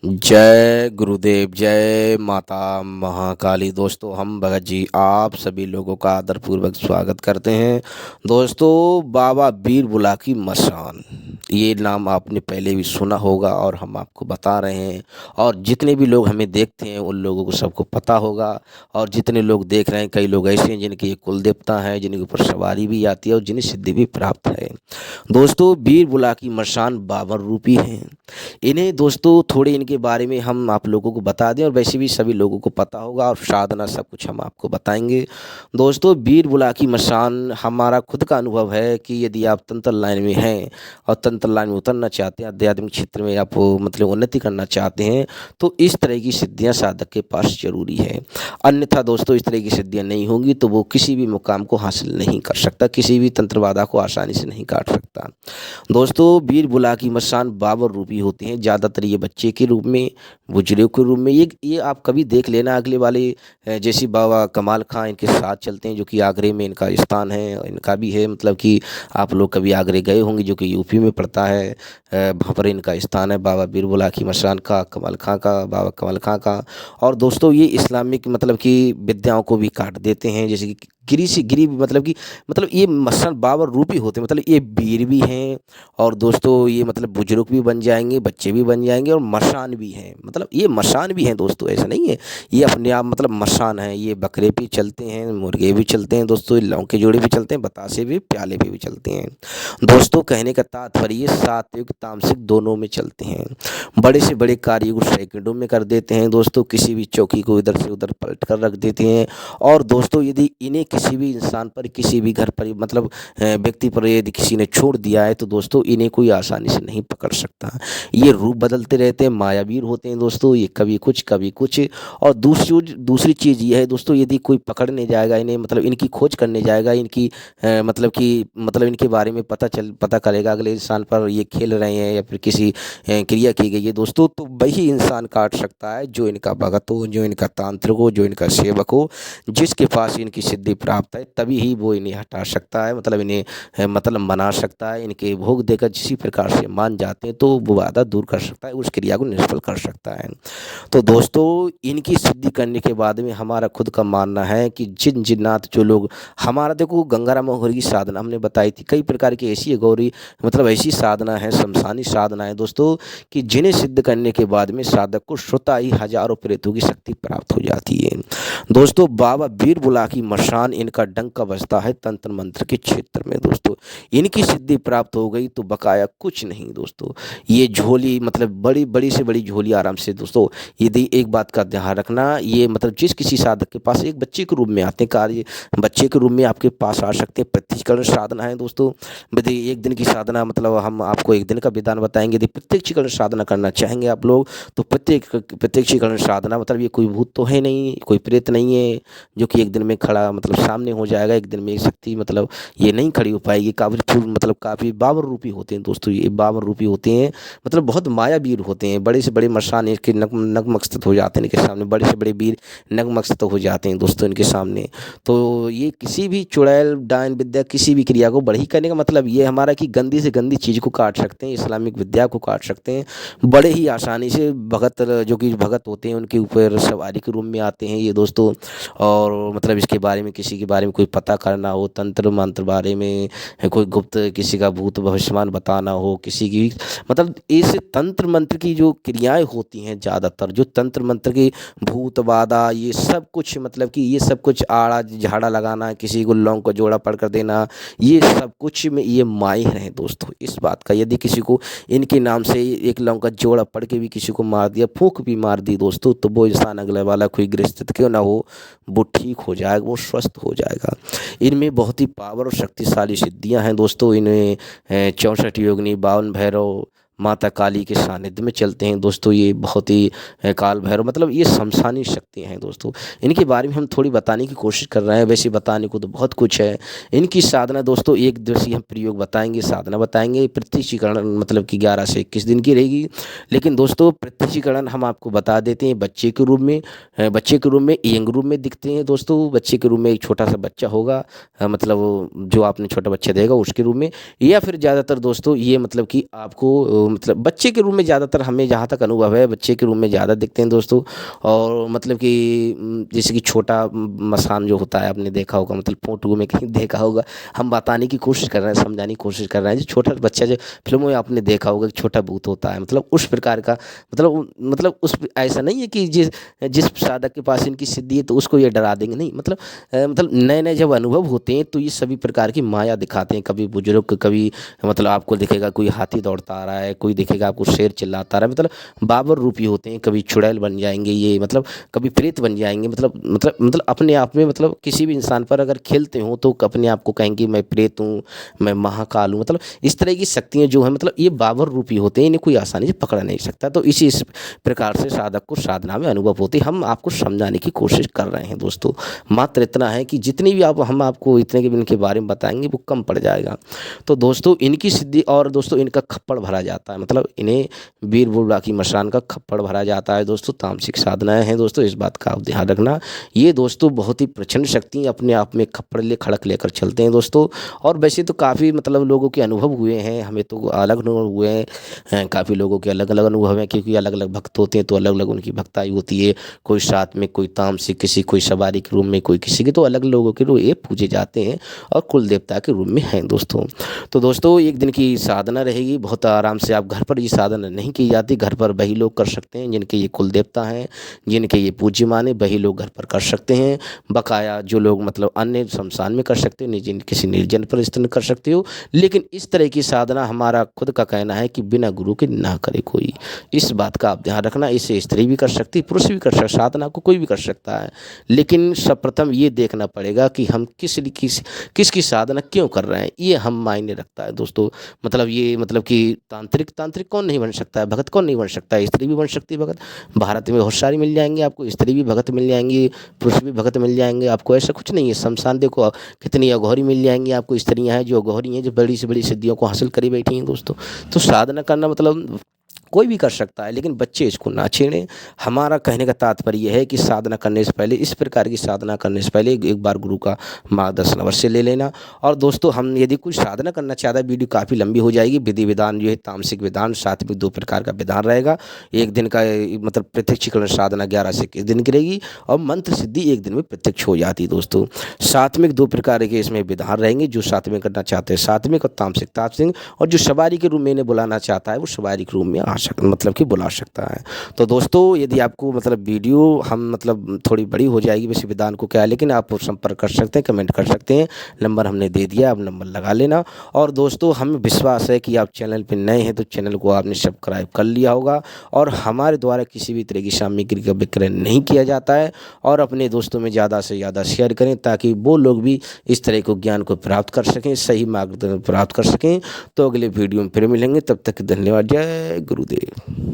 जय गुरुदेव, जय माता महाकाली। दोस्तों, हम भगत जी आप सभी लोगों का आदरपूर्वक स्वागत करते हैं। दोस्तों, बाबा बीर बुला की मसान, ये नाम आपने पहले भी सुना होगा और हम आपको बता रहे हैं। और जितने भी लोग हमें देखते हैं उन लोगों को सबको पता होगा। और जितने लोग देख रहे हैं, कई लोग ऐसे हैं जिनके ये कुल देवता हैं, जिनके ऊपर सवारी भी आती है और जिन्हें सिद्धि भी प्राप्त है। दोस्तों, बीर बुला की मसान बाबर रूपी हैं। इन्हें दोस्तों थोड़े इनके बारे में हम आप लोगों को बता दें, और वैसे भी सभी लोगों को पता होगा और साधना सब कुछ हम आपको बताएंगे। दोस्तों, बीर बुला की मसान हमारा खुद का अनुभव है कि यदि आप तंत्र लाइन में हैं और तंत्र लाइन में उतरना चाहते हैं, आध्यात्मिक क्षेत्र में आप मतलब उन्नति करना चाहते हैं, तो इस तरह की सिद्धियां साधक के पास जरूरी है। अन्यथा दोस्तों, इस तरह की सिद्धियां नहीं होंगी तो वो किसी भी मुकाम को हासिल नहीं कर सकता, किसी भी तंत्रवादा को आसानी से नहीं काट सकता। दोस्तों, बीर बुला की मसान बाबर रूपी होते हैं। ज़्यादातर ये बच्चे के रूप में, बुजुर्ग के रूप में, ये आप कभी देख लेना अगले वाले जैसे बाबा कमाल खां इनके साथ चलते हैं, जो कि आगरे में इनका स्थान है। इनका भी है, मतलब कि आप लोग कभी आगरे गए होंगे, जो कि यूपी में पड़ता है। वहाँ पर इनका स्थान है, बाबा बीर बुला की मसान का, कमाल खां का, बाबा कमाल खां का। और दोस्तों, ये इस्लामिक मतलब कि विद्याओं को भी काट देते हैं, जैसे कि गिरी से गिरी, मतलब ये मसान बाबर रूपी होते हैं। मतलब ये वीर भी हैं, और दोस्तों ये मतलब बुजुर्ग भी बन जाएंगे, बच्चे भी बन जाएंगे, और मसान भी हैं। मतलब ये मसान भी हैं दोस्तों, ऐसा नहीं है ये अपने आप मतलब मसान है। ये बकरे भी चलते हैं, मुर्गे भी चलते हैं दोस्तों, लौंग के जोड़े भी चलते हैं, बतासे भी, प्याले पे भी चलते हैं। दोस्तों, कहने का तात्पर्य सात्विक तामसिक दोनों में चलते हैं। बड़े से बड़े कार्य को सेकंडों में कर देते हैं दोस्तों। किसी भी चौकी को इधर से उधर पलट कर रख देते हैं। और दोस्तों, यदि इन्हें किसी भी इंसान पर, किसी भी घर पर, मतलब व्यक्ति पर यदि किसी ने छोड़ दिया है, तो दोस्तों इन्हें कोई आसानी से नहीं पकड़ सकता। ये रूप बदलते रहते हैं, मायावीर होते हैं दोस्तों, ये कभी कुछ कभी कुछ। और दूसरी चीज़ ये है दोस्तों, यदि कोई पकड़ने जाएगा इन्हें, मतलब इनकी खोज करने जाएगा, इनकी मतलब इनके बारे में पता करेगा अगले इंसान पर ये खेल रहे हैं या फिर किसी क्रिया की गई है दोस्तों, तो वही इंसान काट सकता है जो इनका भगत हो, जो इनका तांत्रिक हो, जो इनका सेवक हो, जिसके पास इनकी सिद्धि प्राप्त है। तभी ही वो इन्हें हटा सकता है, मतलब इन्हें मतलब मना सकता है। इनके भोग देकर जिसी प्रकार से मान जाते हैं, तो वो बाधा दूर कर सकता है, उस क्रिया को निष्फल कर सकता है। तो दोस्तों, इनकी सिद्धि करने के बाद में हमारा खुद का मानना है कि जिन जिन्नात जो लोग, हमारा देखो गंगाराम गौरी की साधना हमने बताई थी, कई प्रकार की ऐसी गौरी मतलब ऐसी साधना है, शमशानी साधना है दोस्तों, कि जिन्हें सिद्ध करने के बाद में साधक को स्वतः ही हजारों प्रेतों की शक्ति प्राप्त हो जाती है। दोस्तों, बाबा बीर बुला की मसान, इनका डंका बजता है तंत्र मंत्र के क्षेत्र में दोस्तों। इनकी सिद्धि प्राप्त हो गई तो बकाया कुछ नहीं दोस्तों। ये झोली, मतलब बड़ी बड़ी से बड़ी झोली आराम से दोस्तों। यदि एक बात का ध्यान रखना, ये मतलब जिस किसी साधक के पास एक बच्चे के रूप में आते हैं, कार्य बच्चे के रूप में आपके पास आ सकते हैं। प्रत्यक्षीकरण साधना है दोस्तों। यदि एक दिन की साधना, मतलब हम आपको एक दिन का विधान बताएंगे। यदि प्रत्यक्षीकरण साधना करना चाहेंगे आप लोग, तो प्रत्यक्षीकरण साधना मतलब ये कोई भूत तो है नहीं, कोई प्रेत नहीं है जो कि एक दिन में खड़ा मतलब सामने हो जाएगा। एक दिन में ये शक्ति मतलब ये नहीं खड़ी हो पाएगी। काफ़ी बाबर रूपी होते हैं दोस्तों। ये बाबर रूपी होते हैं, मतलब बहुत मायावीर होते हैं। बड़े से बड़े मसान इनके नतमस्तक हो जाते हैं इनके सामने। बड़े से बड़े वीर नतमस्तक हो जाते हैं दोस्तों इनके सामने। तो ये किसी भी चुड़ैल, डायन विद्या, किसी भी क्रिया को बढ़ी करने का मतलब ये हमारा कि गंदी से गंदी चीज़ को काट सकते हैं, इस्लामिक विद्या को काट सकते हैं बड़े ही आसानी से। भगत, जो कि भगत होते हैं, उनके ऊपर सवारी के रूप में आते हैं ये दोस्तों। और मतलब इसके बारे में, किसी के बारे में कोई पता करना हो, तंत्र मंत्र बारे में, कोई गुप्त किसी का भूत भविष्यवाणी बताना हो, किसी की मतलब इस तंत्र मंत्र की जो क्रियाएं होती हैं, ज़्यादातर जो तंत्र मंत्र की भूत बाधा, ये सब कुछ मतलब कि ये सब कुछ आड़ा झाड़ा लगाना, किसी को लौंग को जोड़ा पढ़ कर देना, ये सब कुछ में ये माहिर हैं दोस्तों इस बात का। यदि किसी को इनके नाम से एक लौंग का जोड़ा पढ़ के भी किसी को मार दिया, फूंक भी मार दी दोस्तों, तो वो इंसान अगले वाला कोई ग्रस्त क्यों ना हो, वो ठीक हो जाएगा, वो स्वस्थ हो जाएगा। इनमें बहुत ही पावर और शक्तिशाली सिद्धियां हैं दोस्तों। इनमें 64 योगिनी, 52 भैरव, माता काली के सानिध्य में चलते हैं दोस्तों। ये बहुत ही काल भैरव, मतलब ये शमशानी शक्तियाँ हैं दोस्तों। इनके बारे में हम थोड़ी बताने की कोशिश कर रहे हैं, वैसे बताने को तो बहुत कुछ है। इनकी साधना दोस्तों, एक दिवसीय हम प्रयोग बताएंगे, साधना बताएंगे। प्रत्यक्षीकरण मतलब कि 11 से 21 दिन की रहेगी। लेकिन दोस्तों, प्रत्यक्षीकरण हम आपको बता देते हैं बच्चे के रूप में, बच्चे के रूप में, यंग रूप में दिखते हैं दोस्तों। बच्चे के रूप में एक छोटा सा बच्चा होगा, मतलब जो आपने छोटा बच्चा देगा उसके रूप में, या फिर ज़्यादातर दोस्तों ये मतलब कि आपको तो मतलब बच्चे के रूप में ज़्यादातर हमें जहाँ तक अनुभव है, बच्चे के रूप में ज़्यादा दिखते हैं दोस्तों। और मतलब कि जैसे कि छोटा मसान जो होता है आपने देखा होगा, मतलब फ़ोटो में कहीं देखा होगा। हम बताने की कोशिश कर रहे हैं, समझाने की कोशिश कर रहे हैं। जो छोटा बच्चा जो फ़िल्मों में आपने देखा होगा कि छोटा भूत होता है, मतलब उस प्रकार का, मतलब उस ऐसा नहीं है कि जिस जिस साधक के पास इनकी सिद्धि है तो उसको ये डरा देंगे, नहीं। मतलब नए-नए जब अनुभव होते हैं तो ये सभी प्रकार की माया दिखाते हैं। कभी बुजुर्ग, कभी मतलब आपको दिखेगा कोई हाथी दौड़ता आ रहा है, कोई दिखेगा आपको शेर चिल्लाता आ रहा है, मतलब बाबर रूपी होते हैं। कभी चुड़ैल बन जाएँगे ये, मतलब कभी प्रेत बन जाएँगे, मतलब अपने आप में, मतलब किसी भी इंसान पर अगर खेलते हो तो अपने आप को कहेंगे मैं प्रेत हूँ, मैं महाकाल हूँ। मतलब इस तरह की शक्तियाँ जो हैं, मतलब ये बाबर रूपी होते हैं, इन्हें कोई आसानी से पकड़ नहीं सकता। तो इस प्रकार से साधक को साधना में अनुभव होती है। हम आपको समझाने की कोशिश कर रहे हैं दोस्तों। मात्र इतना है कि जितनी भी हम आपको इतने के इनके बारे में बताएँगे वो कम पड़ जाएगा। तो दोस्तों इनकी सिद्धि, और दोस्तों इनका खप्पड़ भरा जाता है, मतलब इन्हें वीर बुला की मशान का खप्पड़ भरा जाता है दोस्तों। तामसिक साधनाएँ हैं दोस्तों, इस बात का आप ध्यान रखना। ये दोस्तों बहुत ही प्रचंड शक्ति अपने आप में खप्पड़ खड़क लेकर चलते हैं दोस्तों। और वैसे तो काफ़ी मतलब लोगों के अनुभव हुए हैं, हमें तो अलग अनुभव हुए हैं, काफ़ी लोगों के अलग-अलग अनुभव हैं, क्योंकि अलग-अलग भक्त होते हैं तो अलग-अलग उनकी भक्ताई होती है। कोई साथ में, कोई तामसिक, किसी कोई सवारी के रूप में, कोई किसी के, तो अलग लोगों के रूप ये पूजे जाते हैं और कुल देवता के रूप में हैं दोस्तों। तो दोस्तों एक दिन की साधना रहेगी, बहुत आराम से। आप घर पर ये साधना नहीं की जाती, घर पर वही लोग कर सकते हैं जिनके ये कुल देवता हैं, जिनके ये पूज्य माने, वही लोग घर पर कर सकते हैं। बकाया जो लोग मतलब अन्य शमशान में कर सकते हो, निजी किसी निर्जन पर स्थित कर सकते हो, लेकिन इस तरह की साधना हमारा खुद का कहना है कि बिना गुरु के ना करे कोई। इस बात का आप ध्यान रखना। इसे स्त्री भी कर सकती है, पुरुष भी कर सकता है, साधना को कोई भी कर सकता है, लेकिन सर्वप्रथम ये देखना पड़ेगा कि हम किसकी साधना क्यों कर रहे हैं, ये हम मायने रखता है दोस्तों। मतलब ये, मतलब कि तांत्रिक कौन नहीं बन सकता है, भगत कौन नहीं बन सकता है, स्त्री भी बन सकती है भगत। भारत में बहुत सारी मिल जाएंगे आपको, स्त्री भी भगत मिल जाएंगी, पुरुष भी भगत मिल जाएंगे आपको। ऐसा कुछ नहीं है। शमशान देखो कितनी अघोरी मिल जाएंगी आपको, स्त्रियां हैं जो अघोरी हैं, जो बड़ी से बड़ी सिद्धियों को हासिल करी बैठी हैं दोस्तों। तो साधना करना मतलब कोई भी कर सकता है, लेकिन बच्चे इसको ना छेड़ें। हमारा कहने का तात्पर्य यह है कि साधना करने से पहले, इस प्रकार की साधना करने से पहले एक बार गुरु का मार्गदर्शन अवश्य ले लेना। और दोस्तों हम यदि कुछ साधना करना चाहता है, वीडियो काफ़ी लंबी हो जाएगी। विधि विधान जो है, तामसिक विधान, सात्विक, दो प्रकार का विधान रहेगा। एक दिन का मतलब प्रत्यक्षीकरण साधना 11 से 21 दिन की रहेगी, और मंत्र सिद्धि एक दिन में प्रत्यक्ष हो जाती है दोस्तों। सात्विक दो प्रकार के इसमें विधान रहेंगे। जो सात्विक करना चाहते हैं सात्विक, और तामसिक, और जो सवारी के रूप में इन्हें बुलाना चाहता है वो सवारी के रूप में मतलब कि बुला सकता है। तो दोस्तों यदि आपको मतलब वीडियो हम मतलब थोड़ी बड़ी हो जाएगी वैसे विधान को क्या है, लेकिन आप संपर्क कर सकते हैं, कमेंट कर सकते हैं। नंबर हमने दे दिया, आप नंबर लगा लेना। और दोस्तों हमें विश्वास है कि आप चैनल पर नए हैं तो चैनल को आपने सब्सक्राइब कर लिया होगा। और हमारे द्वारा किसी भी तरह की सामग्री का विक्रय नहीं किया जाता है। और अपने दोस्तों में ज़्यादा से ज़्यादा शेयर करें, ताकि वो लोग भी इस तरह को ज्ञान को प्राप्त कर सकें, सही मार्गदर्शन प्राप्त कर सकें। तो अगले वीडियो में फिर मिलेंगे, तब तक धन्यवाद। जय गुरुदेव।